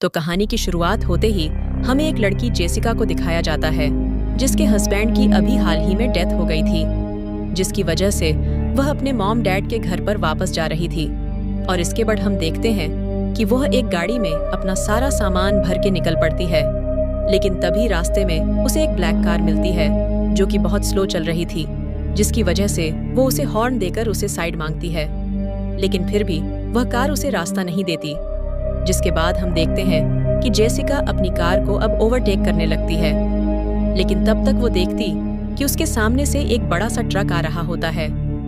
तो कहानी की शुरुआत होते ही हमें एक लड़की जेसिका को दिखाया जाता है, जिसके हस्बैंड की अभी हाल ही में डेथ हो गई थी, जिसकी वजह से वह अपने मॉम डैड के घर पर वापस जा रही थी। और इसके बाद हम देखते हैं कि वह एक गाड़ी में अपना सारा सामान भर के निकल पड़ती है। लेकिन तभी रास्ते में उसे एक ब्लैक कार मिलती है जो कि बहुत स्लो चल रही थी, जिसकी वजह से वो उसे हॉर्न देकर उसे साइड मांगती है। लेकिन फिर भी वह कार उसे रास्ता नहीं देती, जिसके बाद हम देखते हैं कि जेसिका अपनी कार को अब ओवरटेक करने लगती है। लेकिन तब तक वो देखती कि उसके सामने से एक बड़ा सा ट्रक आ रहा होता है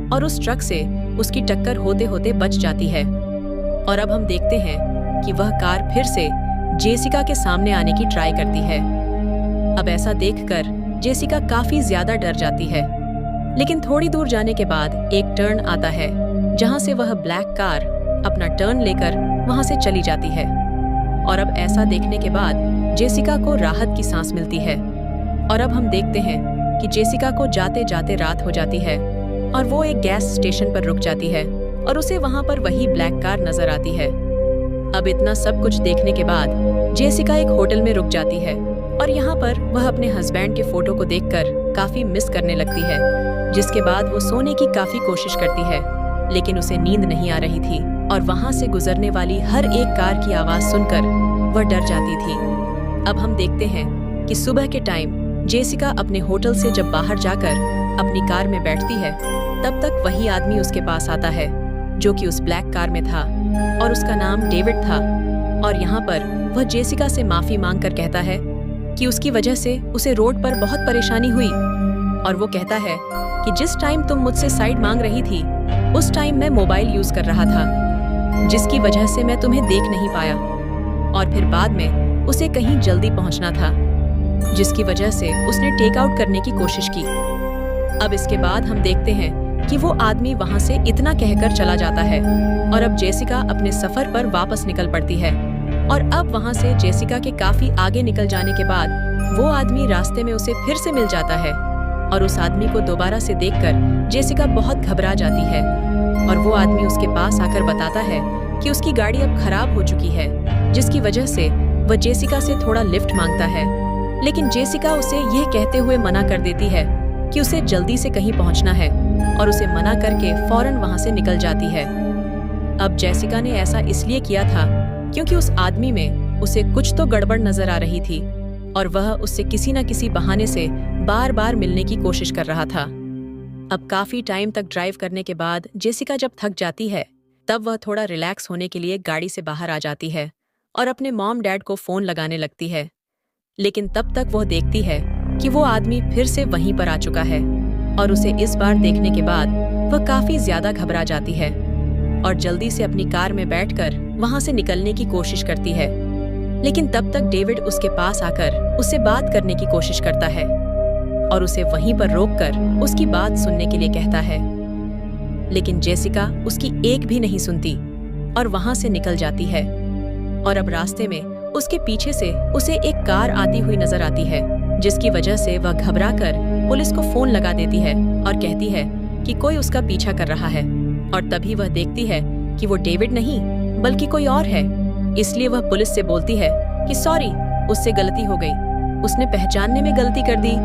और उस ट्रक से उसकी टक्कर होते होते बच जाती है। और अब हम देखते हैं कि वह कार फिर से जेसिका के सामने आने की ट्राई करती है। अब ऐसा देखकर जेसिका काफी ज्यादा डर जाती है। लेकिन थोड़ी दूर जाने के बाद एक टर्न आता है, जहां से वह ब्लैक कार अपना टर्न लेकर वहां से चली जाती है। और अब ऐसा देखने के बाद जेसिका को राहत की सांस मिलती है। और अब हम देखते हैं कि जेसिका को जाते जाते रात हो जाती है और वो एक गैस स्टेशन पर रुक जाती है और उसे वहां पर वही ब्लैक कार नजर आती है। अब इतना सब कुछ देखने के बाद जेसिका एक होटल में रुक जाती है और यहाँ पर वह अपने हस्बैंड के फोटो को देखकर काफी मिस करने लगती है। जिसके बाद वो सोने की काफी कोशिश करती है, लेकिन उसे नींद नहीं आ रही थी और वहां से गुजरने वाली हर एक कार की आवाज सुनकर वह डर जाती थी। अब हम देखते हैं कि सुबह के टाइम जेसिका अपने होटल से जब बाहर जाकर अपनी कार में बैठती है, तब तक वही आदमी उसके पास आता है जो कि उस ब्लैक कार में था और उसका नाम डेविड था। और यहाँ पर वह जेसिका से माफी मांग कर कहता है कि उसकी वजह से उसे रोड पर बहुत परेशानी हुई। और वो कहता है कि जिस टाइम तुम मुझसे साइड मांग रही थी, उस टाइम मैं मोबाइल यूज कर रहा था, जिसकी वजह से मैं तुम्हें देख नहीं पाया। और फिर बाद में उसे कहीं जल्दी पहुंचना था, जिसकी वजह से उसने टेक आउट करने की कोशिश की। अब इसके बाद हम देखते हैं कि वो आदमी वहां से इतना कहकर चला जाता है और अब जेसिका अपने सफर पर वापस निकल पड़ती है। और अब वहां से जेसिका के काफी आगे निकल जाने के बाद वो आदमी रास्ते में उसे फिर से मिल जाता है और उस आदमी को दोबारा से देखकर जेसिका बहुत घबरा जाती है। और वो आदमी उसके पास आकर बताता है कि उसकी गाड़ी अब खराब हो चुकी है, जिसकी वजह से वह जेसिका से थोड़ा लिफ्ट मांगता है। लेकिन जेसिका उसे यह कहते हुए मना कर देती है कि उसे जल्दी से कहीं पहुंचना है और उसे मना करके फौरन वहां से निकल जाती है। अब जेसिका ने ऐसा इसलिए किया था क्योंकि उस आदमी में उसे कुछ तो गड़बड़ नजर आ रही थी और वह उससे किसी न किसी बहाने से बार बार मिलने की कोशिश कर रहा था। अब काफी टाइम तक ड्राइव करने के बाद जेसिका जब थक जाती है, तब वह थोड़ा रिलैक्स होने के लिए गाड़ी से बाहर आ जाती है और अपने मॉम डैड को फोन लगाने लगती है। लेकिन तब तक वह देखती है कि वो आदमी फिर से वहीं पर आ चुका है और उसे इस बार देखने के बाद वह काफी ज्यादा घबरा जाती है और जल्दी से अपनी कार में बैठकर वहां से निकलने की कोशिश करती है। लेकिन तब तक डेविड उसके पास आकर उससे बात करने की कोशिश करता है और उसे वहीं पर रोककर उसकी बात सुनने के लिए कहता है। लेकिन जेसिका उसकी एक भी नहीं सुनती और वहां से निकल जाती है। और अब रास्ते में उसके पीछे से उसे एक कार आती हुई नजर आती है, जिसकी वजह से वह घबराकर पुलिस को फोन लगा देती है और कहती है कि कोई उसका पीछा कर रहा है। और तभी वह देखती है कि वो डेविड नहीं बल्कि कोई और है। इसलिए वह पुलिस से बोलती है कि सॉरी, उससे गलती हो गई, उसने पहचानने में गलती कर दी।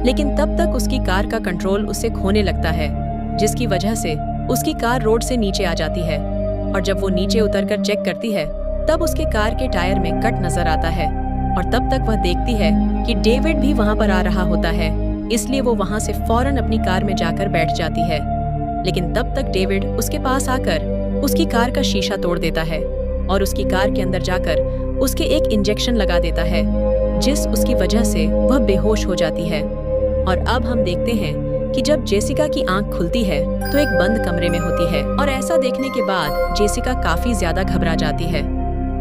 लेकिन तब तक उसकी कार का कंट्रोल उसे खोने लगता है, जिसकी वजह से उसकी कार रोड से नीचे आ जाती है। और जब वो नीचे उतरकर चेक करती है, तब उसके कार के टायर में कट नजर आता है। और तब तक वह देखती है कि डेविड भी वहां पर आ रहा होता है, इसलिए वो वहां से फौरन अपनी कार में जाकर बैठ जाती है। लेकिन तब तक डेविड उसके पास आकर उसकी कार का शीशा तोड़ देता है और उसकी कार के अंदर जाकर उसके एक इंजेक्शन लगा देता है, जिस उसकी वजह से वह बेहोश हो जाती है। और अब हम देखते हैं कि जब जेसिका की आंख खुलती है तो एक बंद कमरे में होती है। और ऐसा देखने के बाद जेसिका काफी ज्यादा घबरा जाती है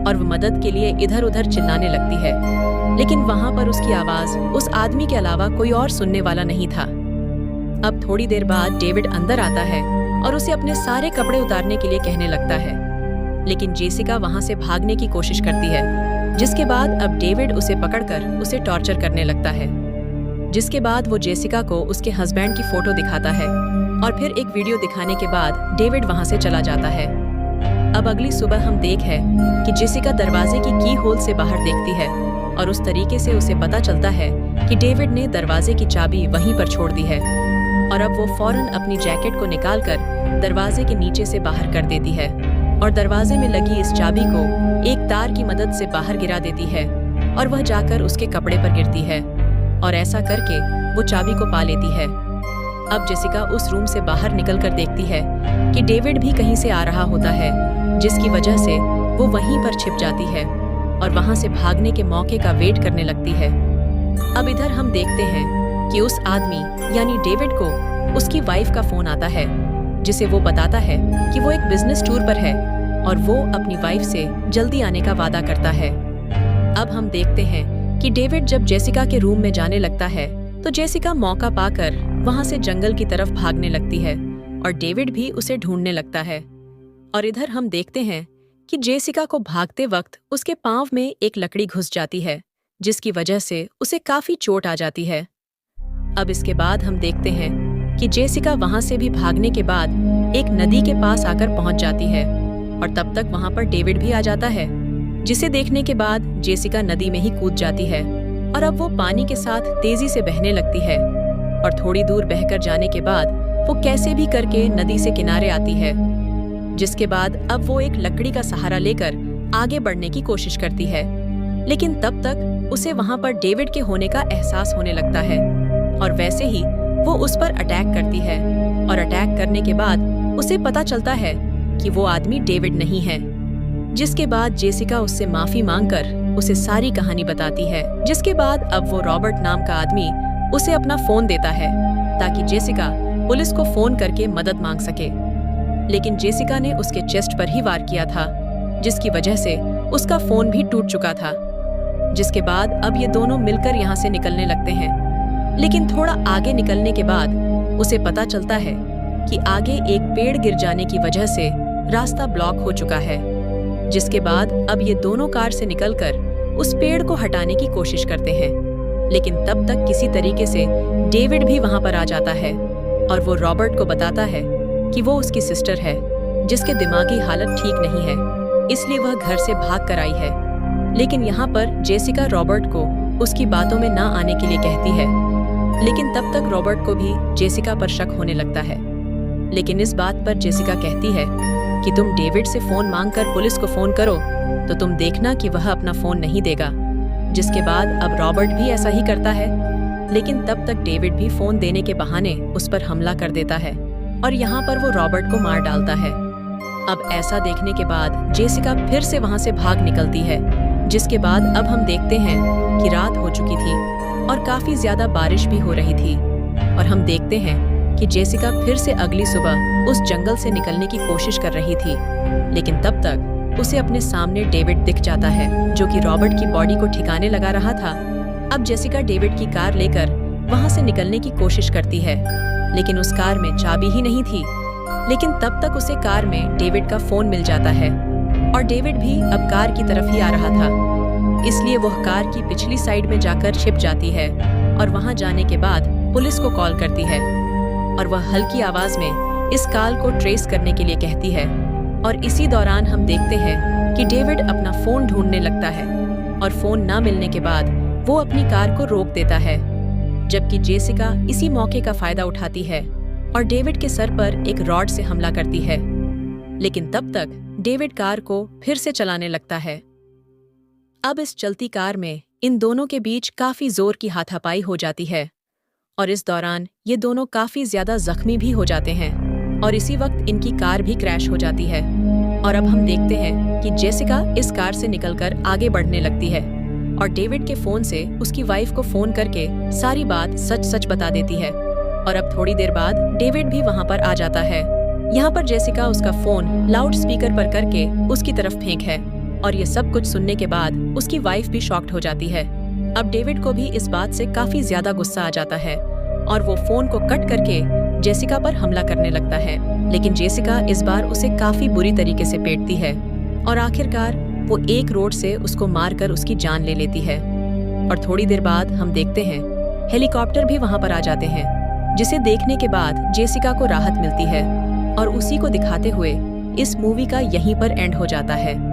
और वो मदद के लिए इधर उधर चिल्लाने लगती है। लेकिन वहां पर उसकी आवाज उस आदमी के अलावा कोई और सुनने वाला नहीं था। अब थोड़ी देर बाद डेविड अंदर आता है और उसे अपने सारे कपड़े उतारने के लिए कहने लगता है। लेकिन जेसिका वहां से भागने की कोशिश करती है, जिसके बाद अब डेविड उसे पकड़कर उसे टॉर्चर करने लगता है। जिसके बाद वो जेसिका को उसके हस्बैंड की फोटो दिखाता है और फिर एक वीडियो दिखाने के बाद डेविड वहां से चला जाता है। अब अगली सुबह हम देख है कि जेसिका दरवाजे की की होल से बाहर देखती है और उस तरीके से उसे पता चलता है कि डेविड ने दरवाजे की चाबी वहीं पर छोड़ दी है। और अब वो फौरन अपनी जैकेट को निकालकर दरवाजे के नीचे से बाहर कर देती है और दरवाजे में लगी इस चाबी को एक तार की मदद से बाहर गिरा देती है और वह जाकर उसके कपड़े पर गिरती है और ऐसा करके वो चाबी को पा लेती है। अब जेसिका उस रूम से बाहर निकलकर देखती है कि डेविड भी कहीं से आ रहा होता है, जिसकी वजह से वो वहीं पर छिप जाती है और वहां से भागने के मौके का वेट करने लगती है। अब इधर हम देखते हैं कि उस आदमी यानी डेविड को उसकी वाइफ का फोन आता है, जिसे वो बताता है कि वो एक बिजनेस टूर पर है और वो अपनी वाइफ से जल्दी आने का वादा करता है। अब हम देखते हैं कि डेविड जब जेसिका के रूम में जाने लगता है तो जेसिका मौका पाकर वहां से जंगल की तरफ भागने लगती है और डेविड भी उसे ढूंढने लगता है। और इधर हम देखते हैं कि जेसिका को भागते वक्त उसके पांव में एक लकड़ी घुस जाती है, जिसकी वजह से उसे काफी चोट आ जाती है। अब इसके बाद हम देखते हैं कि जेसिका वहां से भी भागने के बाद एक नदी के पास आकर पहुंच जाती है और तब तक वहां पर डेविड भी आ जाता है, जिसे देखने के बाद जेसिका नदी में ही कूद जाती है और अब वो पानी के साथ तेजी से बहने लगती है और थोड़ी दूर बहकर जाने के बाद वो कैसे भी करके नदी से किनारे आती है, जिसके बाद अब वो एक लकड़ी का सहारा लेकर आगे बढ़ने की कोशिश करती है। लेकिन तब तक उसे वहां पर डेविड के होने का एहसास होने लगता है और वैसे ही वो उस पर अटैक करती है और अटैक करने के बाद उसे पता चलता है कि वो आदमी डेविड नहीं है, जिसके बाद जेसिका उससे माफी मांगकर उसे सारी कहानी बताती है। जिसके बाद अब वो रॉबर्ट नाम का आदमी उसे अपना फोन देता है ताकि जेसिका पुलिस को फोन करके मदद मांग सके, लेकिन जेसिका ने उसके चेस्ट पर ही वार किया था, जिसकी वजह से उसका फोन भी टूट चुका था। जिसके बाद अब ये दोनों मिलकर यहाँ से निकलने लगते हैं, लेकिन थोड़ा आगे निकलने के बाद उसे पता चलता है कि आगे एक पेड़ गिर जाने की वजह से रास्ता ब्लॉक हो चुका है। जिसके बाद अब ये दोनों कार से निकलकर उस पेड़ को हटाने की कोशिश करते हैं, लेकिन तब तक किसी तरीके से डेविड भी वहां पर आ जाता है और वो रॉबर्ट को बताता है कि वो उसकी सिस्टर है, जिसके दिमागी हालत ठीक नहीं है, इसलिए वह घर से भाग कर आई है। लेकिन यहाँ पर जेसिका रॉबर्ट को उसकी बातों में ना आने के लिए कहती है, लेकिन तब तक रॉबर्ट को भी जेसिका पर शक होने लगता है। लेकिन इस बात पर जेसिका कहती है कि तुम डेविड से फोन मांगकर पुलिस को फोन करो तो तुम देखना कि वह अपना फोन नहीं देगा। जिसके बाद अब रॉबर्ट भी ऐसा ही करता है, लेकिन तब तक डेविड भी फोन देने के बहाने उस पर हमला कर देता है और यहाँ पर वो रॉबर्ट को मार डालता है। अब ऐसा देखने के बाद जेसिका फिर से वहाँ से भाग निकलती है। जिसके बाद अब हम देखते हैं कि रात हो चुकी थी और काफी ज्यादा बारिश भी हो रही थी और हम देखते हैं कि जेसिका फिर से अगली सुबह उस जंगल से निकलने की कोशिश कर रही थी, लेकिन तब तक उसे अपने सामने डेविड दिख जाता है, जो कि रॉबर्ट की बॉडी को ठिकाने लगा रहा था। अब जेसिका डेविड की कार लेकर वहां से निकलने की कोशिश करती है, लेकिन उस कार में चाबी ही नहीं थी। लेकिन तब तक उसे कार में डेविड का फोन मिल जाता है और डेविड भी अब कार की तरफ ही आ रहा था, इसलिए वह कार की पिछली साइड में जाकर छिप जाती है और वहां जाने के बाद पुलिस को कॉल करती है और वह हल्की आवाज में इस कॉल को ट्रेस करने के लिए कहती है। और इसी दौरान हम देखते हैं कि डेविड अपना फोन ढूंढने लगता है और फोन ना मिलने के बाद वो अपनी कार को रोक देता है, जबकि जेसिका इसी मौके का फायदा उठाती है और डेविड के सर पर एक रॉड से हमला करती है। लेकिन तब तक डेविड कार को फिर से चलाने लगता है। अब इस चलती कार में इन दोनों के बीच काफी जोर की हाथापाई हो जाती है और इस दौरान ये दोनों काफी ज्यादा जख्मी भी हो जाते हैं और इसी वक्त इनकी कार भी क्रैश हो जाती है। और अब हम देखते हैं कि जेसिका इस कार से निकलकर आगे बढ़ने लगती है और डेविड के फोन से उसकी वाइफ को फोन करके सारी बात सच सच बता देती है। और अब थोड़ी देर बाद डेविड भी वहां पर आ जाता है। यहाँ पर जेसिका उसका फोन लाउड स्पीकर पर करके उसकी तरफ फेंक है और ये सब कुछ सुनने के बाद उसकी वाइफ भी शॉक्ड हो जाती है। अब डेविड को भी इस बात से काफी ज्यादा गुस्सा आ जाता है और वो फोन को कट करके जेसिका पर हमला करने लगता है, लेकिन जेसिका इस बार उसे काफी बुरी तरीके से पीटती है और आखिरकार वो एक रोड से उसको मारकर उसकी जान ले लेती है। और थोड़ी देर बाद हम देखते हैं हेलीकॉप्टर भी वहां पर आ जाते हैं, जिसे देखने के बाद जेसिका को राहत मिलती है और उसी को दिखाते हुए इस मूवी का यहीं पर एंड हो जाता है।